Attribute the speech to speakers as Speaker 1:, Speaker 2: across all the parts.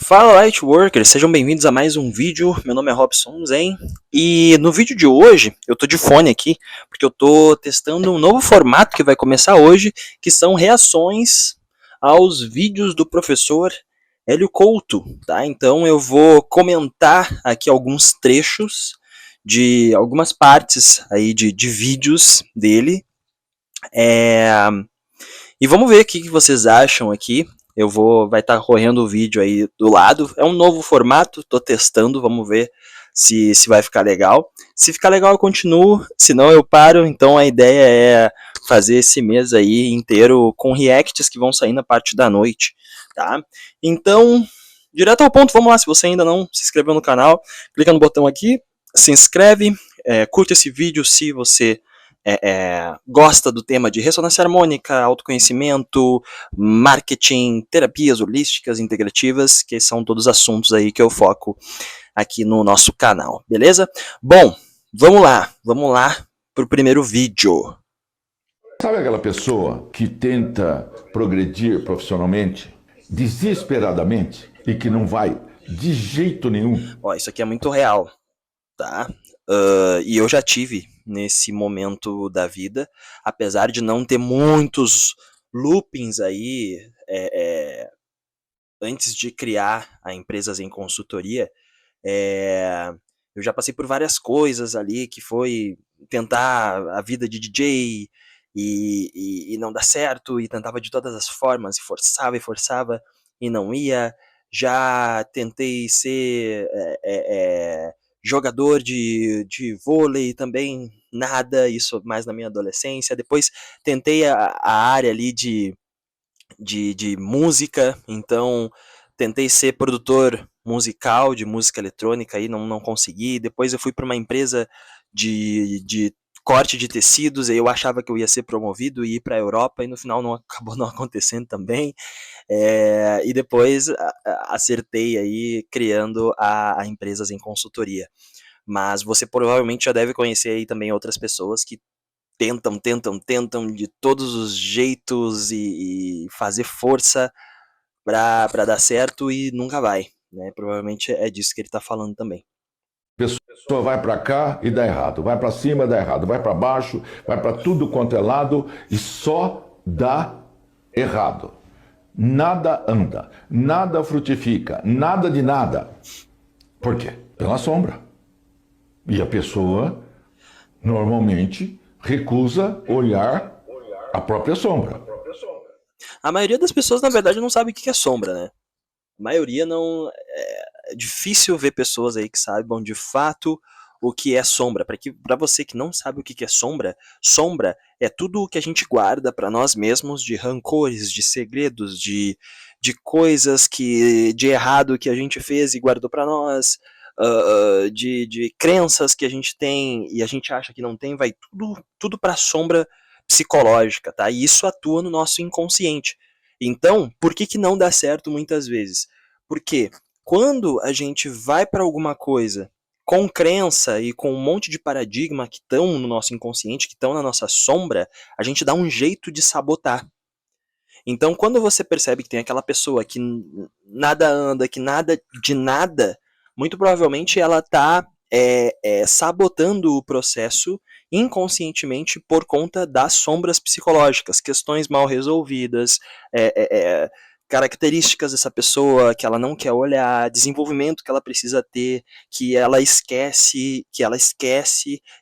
Speaker 1: Fala Lightworkers, sejam bem-vindos a mais um vídeo. Meu nome é Robson Zen e no vídeo de hoje eu tô de fone aqui porque eu tô testando um novo formato que vai começar hoje, que são reações aos vídeos do professor Hélio Couto, tá? Então eu vou comentar aqui alguns trechos de algumas partes aí de vídeos dele. E vamos ver o que vocês acham aqui. Vai estar correndo o vídeo aí do lado. É um novo formato, tô testando, vamos ver se vai ficar legal. Se ficar legal eu continuo, se não eu paro. Então a ideia é fazer esse mês aí inteiro com reacts que vão sair na parte da noite, tá? Então, direto ao ponto, vamos lá. Se você ainda não se inscreveu no canal, clica no botão aqui, se inscreve, curte esse vídeo se você gosta do tema de ressonância harmônica, autoconhecimento, marketing, terapias holísticas, integrativas, que são todos assuntos aí que eu foco aqui no nosso canal, beleza? Bom, vamos lá pro primeiro vídeo.
Speaker 2: Sabe aquela pessoa que tenta progredir profissionalmente desesperadamente e que não vai de jeito nenhum?
Speaker 1: Ó, isso aqui é muito real, tá? E eu já tive nesse momento da vida, apesar de não ter muitos loopings aí antes de criar a Empresas em Consultoria, eu já passei por várias coisas ali, que foi tentar a vida de DJ e não dar certo, e tentava de todas as formas, e forçava, e não ia. Já tentei ser jogador de vôlei também, nada, isso mais na minha adolescência. Depois tentei a área ali de música, então tentei ser produtor musical de música eletrônica e não consegui. Depois eu fui para uma empresa de corte de tecidos, e eu achava que eu ia ser promovido e ir para a Europa, e no final acabou não acontecendo também. E depois acertei aí criando a Empresas em Consultoria. Mas você provavelmente já deve conhecer aí também outras pessoas que tentam de todos os jeitos e fazer força para dar certo e nunca vai, né? Provavelmente é disso que ele tá falando também.
Speaker 2: A pessoa vai para cá e dá errado, vai para cima e dá errado, vai para baixo, vai para tudo quanto é lado e só dá errado. Nada anda, nada frutifica, nada de nada. Por quê? Pela sombra. E a pessoa normalmente recusa olhar a própria sombra.
Speaker 1: A maioria das pessoas, na verdade, não sabe o que é sombra, né? A maioria não. É difícil ver pessoas aí que saibam de fato o que é sombra. Para você que não sabe o que é sombra, sombra é tudo o que a gente guarda para nós mesmos de rancores, de segredos, de coisas de errado que a gente fez e guardou para nós, de crenças que a gente tem e a gente acha que não tem, vai tudo para sombra psicológica, tá? E isso atua no nosso inconsciente. Então, por que não dá certo muitas vezes? Porque quando a gente vai para alguma coisa com crença e com um monte de paradigma que estão no nosso inconsciente, que estão na nossa sombra, a gente dá um jeito de sabotar. Então, quando você percebe que tem aquela pessoa que nada anda, que nada de nada, muito provavelmente ela está sabotando o processo inconscientemente por conta das sombras psicológicas, questões mal resolvidas, características dessa pessoa que ela não quer olhar, desenvolvimento que ela precisa ter, que ela esquece,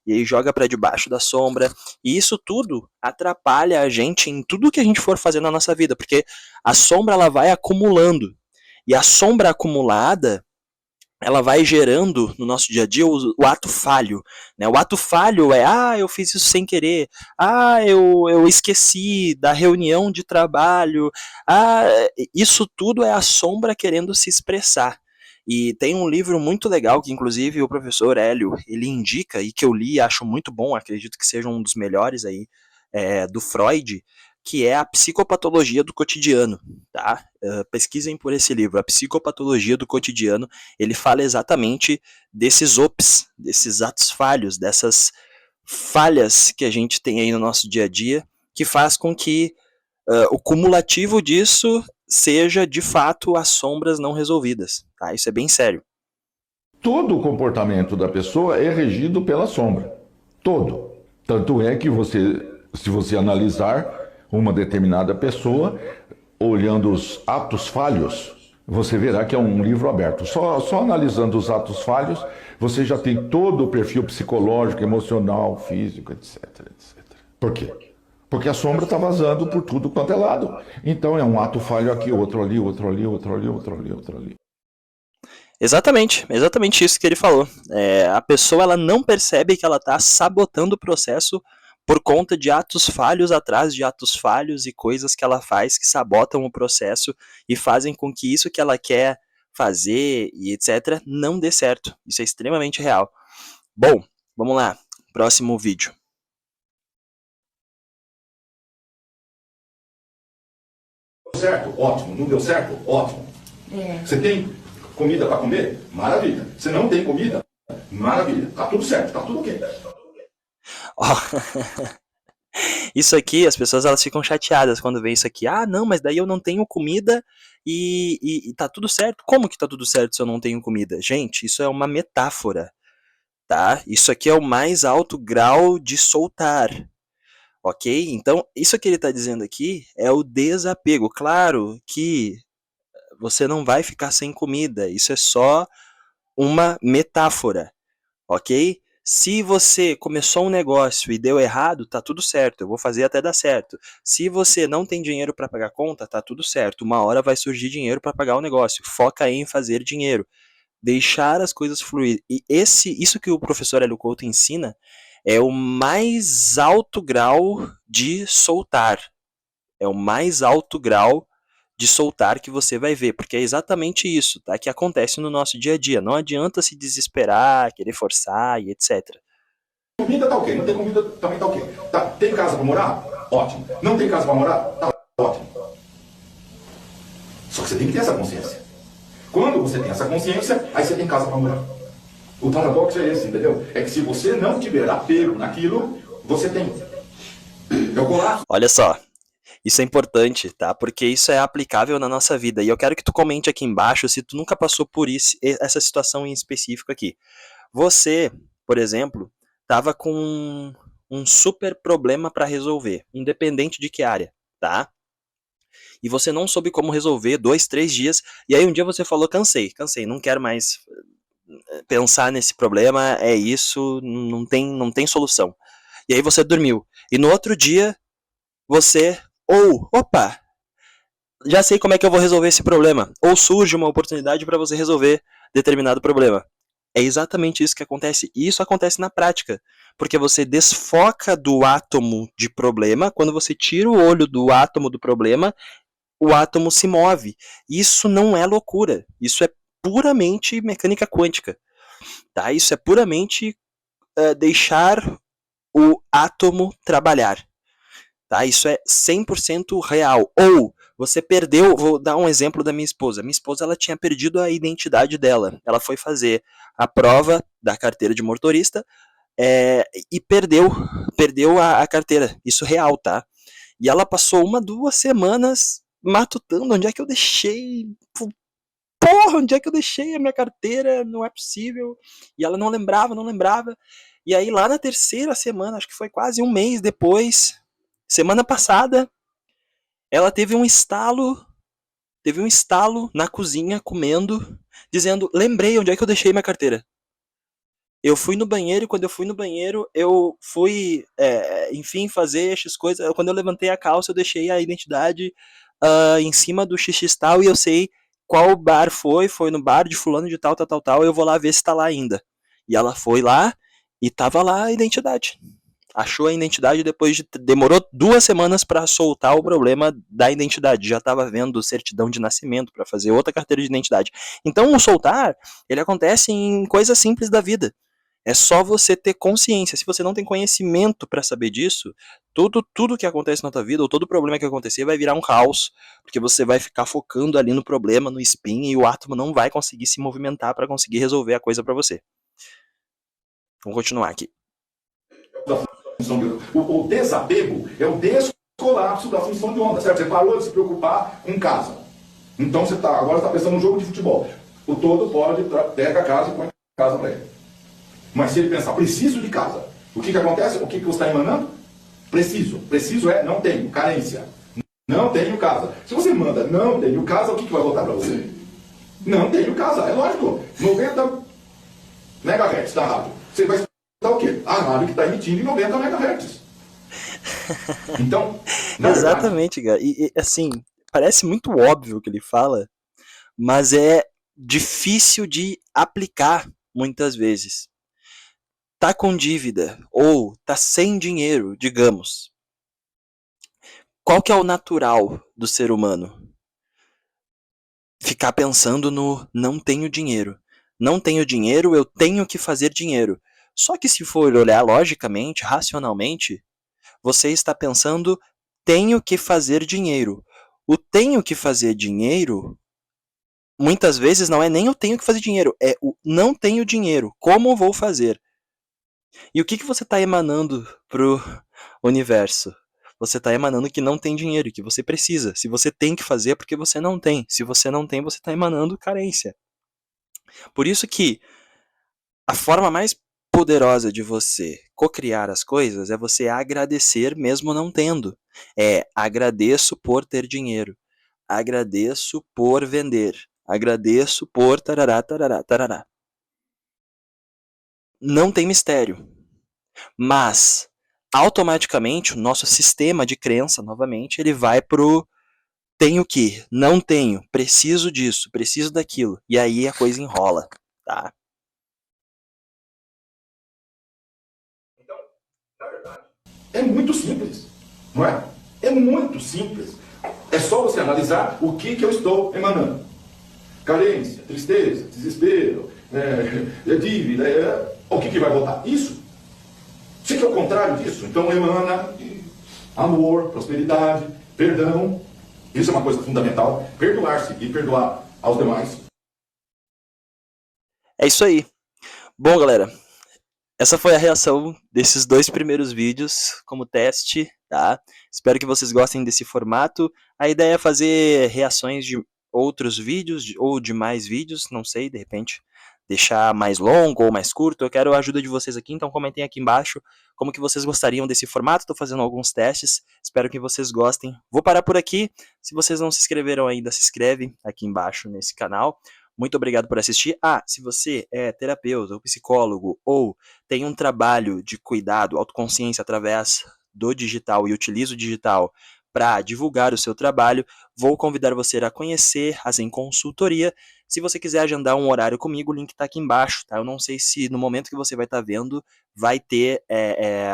Speaker 1: e aí joga para debaixo da sombra. E isso tudo atrapalha a gente em tudo que a gente for fazer na nossa vida, porque a sombra ela vai acumulando. E a sombra acumulada, ela vai gerando no nosso dia a dia o ato falho, né? O ato falho eu fiz isso sem querer, eu esqueci da reunião de trabalho, isso tudo é a sombra querendo se expressar. E tem um livro muito legal que inclusive o professor Hélio, ele indica, e que eu li e acho muito bom, acredito que seja um dos melhores aí, do Freud, que é a psicopatologia do cotidiano, tá? Pesquisem por esse livro, a psicopatologia do cotidiano. Ele fala exatamente desses ops, desses atos falhos, dessas falhas que a gente tem aí no nosso dia a dia, que faz com que o cumulativo disso seja, de fato, as sombras não resolvidas, tá? Isso é bem sério.
Speaker 2: Todo o comportamento da pessoa é regido pela sombra. Todo. Tanto é que se você analisar uma determinada pessoa, olhando os atos falhos, você verá que é um livro aberto. Só analisando os atos falhos, você já tem todo o perfil psicológico, emocional, físico, etc, etc. Por quê? Porque a sombra está vazando por tudo quanto é lado. Então é um ato falho aqui, outro ali, outro ali, outro ali, outro ali, outro ali.
Speaker 1: Exatamente isso que ele falou. A pessoa ela não percebe que ela está sabotando o processo por conta de atos falhos atrás de atos falhos e coisas que ela faz que sabotam o processo e fazem com que isso que ela quer fazer e etc. não dê certo. Isso é extremamente real. Bom, vamos lá. Próximo vídeo.
Speaker 2: Certo? Ótimo. Não deu certo? Ótimo. Você tem comida para comer? Maravilha. Você não tem comida? Maravilha. Tá tudo certo, tá tudo ok.
Speaker 1: Isso aqui, as pessoas elas ficam chateadas quando vê isso aqui. Ah, não, mas daí eu não tenho comida e tá tudo certo. Como que tá tudo certo se eu não tenho comida? Gente, isso é uma metáfora, tá? Isso aqui é o mais alto grau de soltar, ok? Então, isso que ele está dizendo aqui é o desapego. Claro que você não vai ficar sem comida, isso é só uma metáfora, ok? Se você começou um negócio e deu errado, tá tudo certo, eu vou fazer até dar certo. Se você não tem dinheiro para pagar conta, tá tudo certo. Uma hora vai surgir dinheiro para pagar o negócio. Foca em fazer dinheiro, deixar as coisas fluir. E isso que o professor Hélio Couto ensina é o mais alto grau de soltar. É o mais alto grau de soltar que você vai ver, porque é exatamente isso, tá? Que acontece no nosso dia a dia. Não adianta se desesperar, querer forçar e etc.
Speaker 2: Comida tá ok, não tem comida também tá ok. Tá, tem casa para morar? Ótimo. Não tem casa para morar? Tá ótimo. Só que você tem que ter essa consciência. Quando você tem essa consciência, aí você tem casa para morar. O paradoxo é esse, entendeu? É que se você não tiver apego naquilo, você tem. É o colapso.
Speaker 1: Olha só. Isso é importante, tá? Porque isso é aplicável na nossa vida. E eu quero que tu comente aqui embaixo se tu nunca passou por essa situação em específico aqui. Você, por exemplo, estava com um super problema para resolver, independente de que área, tá? E você não soube como resolver 2, 3 dias, e aí um dia você falou, cansei, não quero mais pensar nesse problema, é isso, não tem solução. E aí você dormiu. E no outro dia, você, opa, já sei como é que eu vou resolver esse problema. Ou surge uma oportunidade para você resolver determinado problema. É exatamente isso que acontece. E isso acontece na prática. Porque você desfoca do átomo de problema, quando você tira o olho do átomo do problema, o átomo se move. Isso não é loucura. Isso é puramente mecânica quântica. Tá? Isso é puramente deixar o átomo trabalhar. Tá? Isso é 100% real. Ou você perdeu, vou dar um exemplo da minha esposa. Minha esposa ela tinha perdido a identidade dela. Ela foi fazer a prova da carteira de motorista e perdeu a carteira. Isso real, tá? E ela passou 1, 2 semanas matutando onde é que eu deixei. Porra, onde é que eu deixei a minha carteira? Não é possível. E ela não lembrava. E aí lá na terceira semana, acho que foi quase um mês depois, semana passada, ela teve um estalo na cozinha, comendo, dizendo, lembrei onde é que eu deixei minha carteira. Eu fui no banheiro, e quando eu fui no banheiro, eu fui, enfim, fazer essas coisas. Quando eu levantei a calça, eu deixei a identidade em cima do xixi tal, e eu sei qual bar foi no bar de fulano de tal, eu vou lá ver se tá lá ainda. E ela foi lá, e tava lá a identidade. Achou a identidade demorou 2 semanas para soltar o problema da identidade. Já estava vendo certidão de nascimento para fazer outra carteira de identidade. Então o soltar, ele acontece em coisas simples da vida. É só você ter consciência. Se você não tem conhecimento para saber disso, tudo que acontece na tua vida, ou todo problema que acontecer, vai virar um caos, porque você vai ficar focando ali no problema, no spin, e o átomo não vai conseguir se movimentar para conseguir resolver a coisa para você. Vamos continuar aqui.
Speaker 2: O desapego é o descolapso da função de onda, certo? Você parou de se preocupar com casa. Então você agora está pensando num jogo de futebol. O todo pode, pega a casa e põe a casa para ele. Mas se ele pensar, preciso de casa, o que acontece? O que você está emanando? Preciso. Preciso é não tenho, carência. Não tenho casa. Se você manda não tenho casa, o que vai voltar para você? Não tenho casa. É lógico. 90 MHz da rádio. Você vai escutar o quê? A rádio que está emitindo em 90 MHz. Então,
Speaker 1: exatamente, cara. E assim, parece muito óbvio o que ele fala, mas é difícil de aplicar muitas vezes. Tá com dívida ou tá sem dinheiro, digamos. Qual que é o natural do ser humano? Ficar pensando no não tenho dinheiro. Não tenho dinheiro, eu tenho que fazer dinheiro. Só que se for olhar logicamente, racionalmente, você está pensando tenho que fazer dinheiro. O tenho que fazer dinheiro, muitas vezes não é nem eu tenho que fazer dinheiro, é o não tenho dinheiro, como vou fazer? E o que você está emanando pro universo? Você está emanando que não tem dinheiro, que você precisa. Se você tem que fazer, é porque você não tem. Se você não tem, você está emanando carência. Por isso que a forma mais poderosa de você cocriar as coisas é você agradecer mesmo não tendo. É agradeço por ter dinheiro. Agradeço por vender. Agradeço por tarará, tarará, tarará. Não tem mistério. Mas automaticamente o nosso sistema de crença, novamente, ele vai pro tenho que, não tenho, preciso disso, preciso daquilo. E aí a coisa enrola, tá?
Speaker 2: Então, na verdade, é muito simples, não é? É muito simples. É só você analisar o que eu estou emanando. Carência, tristeza, desespero, dívida, o que vai voltar? Isso. Se que é o contrário disso, então emana amor, prosperidade, perdão. Isso é uma coisa fundamental. Perdoar-se e perdoar aos demais.
Speaker 1: É isso aí. Bom, galera, essa foi a reação desses 2 primeiros vídeos como teste, tá? Espero que vocês gostem desse formato. A ideia é fazer reações de outros vídeos ou de mais vídeos, não sei, de repente deixar mais longo ou mais curto. Eu quero a ajuda de vocês aqui, então comentem aqui embaixo como que vocês gostariam desse formato. Estou fazendo alguns testes, espero que vocês gostem. Vou parar por aqui. Se vocês não se inscreveram ainda, se inscreve aqui embaixo nesse canal. Muito obrigado por assistir. Se você é terapeuta ou psicólogo ou tem um trabalho de cuidado, autoconsciência através do digital e utiliza o digital para divulgar o seu trabalho, vou convidar você a conhecer a Zen Consultoria. Se você quiser agendar um horário comigo, o link está aqui embaixo, tá? Eu não sei se no momento que você vai estar vendo vai ter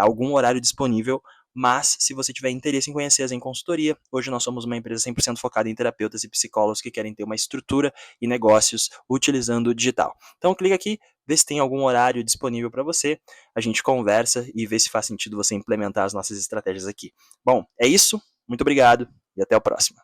Speaker 1: algum horário disponível, mas se você tiver interesse em conhecer a Zen Consultoria, hoje nós somos uma empresa 100% focada em terapeutas e psicólogos que querem ter uma estrutura e negócios utilizando o digital. Então clica aqui, vê se tem algum horário disponível para você, a gente conversa e vê se faz sentido você implementar as nossas estratégias aqui. Bom, é isso, muito obrigado e até o próximo.